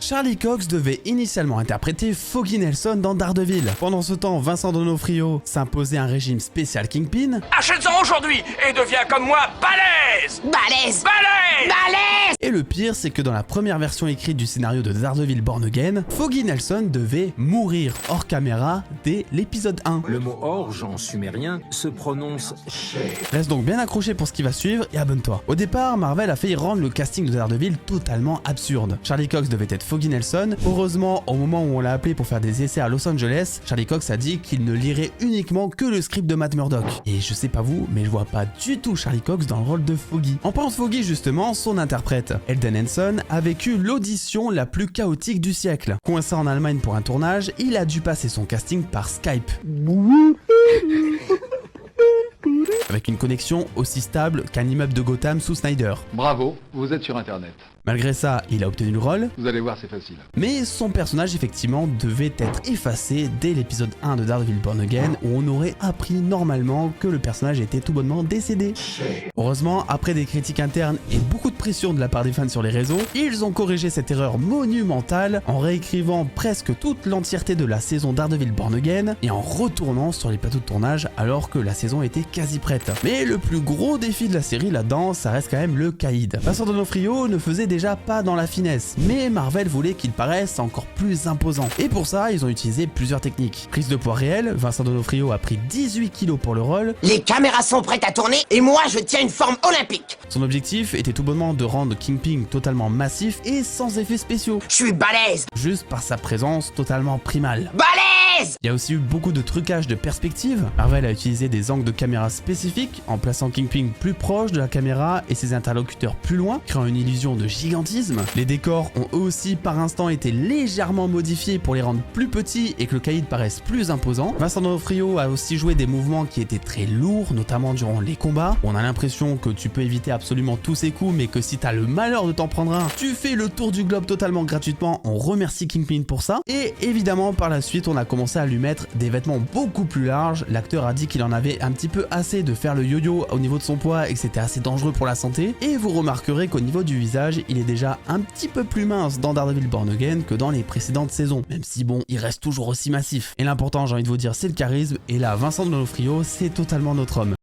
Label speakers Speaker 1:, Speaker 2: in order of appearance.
Speaker 1: Charlie Cox devait initialement interpréter Foggy Nelson dans Daredevil. Pendant ce temps, Vincent D'Onofrio s'imposait un régime spécial Kingpin.
Speaker 2: Achète-en aujourd'hui et deviens comme moi balèze.
Speaker 3: Balèze.
Speaker 2: Balèze.
Speaker 3: Balèze.
Speaker 1: Et le pire, c'est que dans la première version écrite du scénario de Daredevil Born Again, Foggy Nelson devait mourir hors caméra dès l'épisode 1.
Speaker 4: Le mot orge en sumérien se prononce shay.
Speaker 1: Reste donc bien accroché pour ce qui va suivre et abonne-toi. Au départ, Marvel a failli rendre le casting de Daredevil totalement absurde. Charlie Cox devait être Foggy Nelson. Heureusement, au moment où on l'a appelé pour faire des essais à Los Angeles, Charlie Cox a dit qu'il ne lirait uniquement que le script de Matt Murdock. Et je sais pas vous, mais je vois pas du tout Charlie Cox dans le rôle de Foggy. En parlant de Foggy justement, son interprète, Elden Henson, a vécu l'audition la plus chaotique du siècle. Coincé en Allemagne pour un tournage, il a dû passer son casting par Skype. Avec une connexion aussi stable qu'un immeuble de Gotham sous Snyder.
Speaker 5: Bravo, vous êtes sur internet.
Speaker 1: Malgré ça, il a obtenu le rôle,
Speaker 5: Vous allez voir, c'est facile.
Speaker 1: mais son personnage effectivement devait être effacé dès l'épisode 1 de Daredevil Born Again où on aurait appris normalement que le personnage était tout bonnement décédé. Heureusement, après des critiques internes et beaucoup de pression de la part des fans sur les réseaux, ils ont corrigé cette erreur monumentale en réécrivant presque toute l'entièreté de la saison Daredevil Born Again et en retournant sur les plateaux de tournage alors que la saison était quasi prête. Mais le plus gros défi de la série là-dedans, ça reste quand même le caïd. Vincent D'Onofrio ne faisait déjà pas dans la finesse, mais Marvel voulait qu'il paraisse encore plus imposant. Et pour ça, ils ont utilisé plusieurs techniques. Prise de poids réelle, Vincent D'Onofrio a pris 18 kilos pour le rôle.
Speaker 3: Les caméras sont prêtes à tourner et moi je tiens une forme olympique.
Speaker 1: Son objectif était tout bonnement de rendre Kingpin totalement massif et sans effets spéciaux,
Speaker 3: Je suis balèze.
Speaker 1: juste par sa présence totalement primale.
Speaker 3: Balèze.
Speaker 1: Il y a aussi eu beaucoup de trucage de perspective. Marvel a utilisé des angles de caméra spécifiques en plaçant Kingpin plus proche de la caméra et ses interlocuteurs plus loin, créant une illusion de gigantisme. Les décors ont eux aussi par instant été légèrement modifiés pour les rendre plus petits et que le caïd paraisse plus imposant. Vincent D'Onofrio a aussi joué des mouvements qui étaient très lourds, notamment durant les combats. On a l'impression que tu peux éviter absolument tous ces coups, mais que si t'as le malheur de t'en prendre un, tu fais le tour du globe totalement gratuitement. On remercie Kingpin pour ça. Et évidemment, par la suite, on a commencé à lui mettre des vêtements beaucoup plus larges. L'acteur a dit qu'il en avait un petit peu assez de faire le yo-yo au niveau de son poids et que c'était assez dangereux pour la santé. Et vous remarquerez qu'au niveau du visage, il est déjà un petit peu plus mince dans Daredevil Born Again que dans les précédentes saisons. Même si bon, il reste toujours aussi massif. Et l'important, j'ai envie de vous dire, c'est le charisme. Et là, Vincent D'Onofrio, c'est totalement notre homme.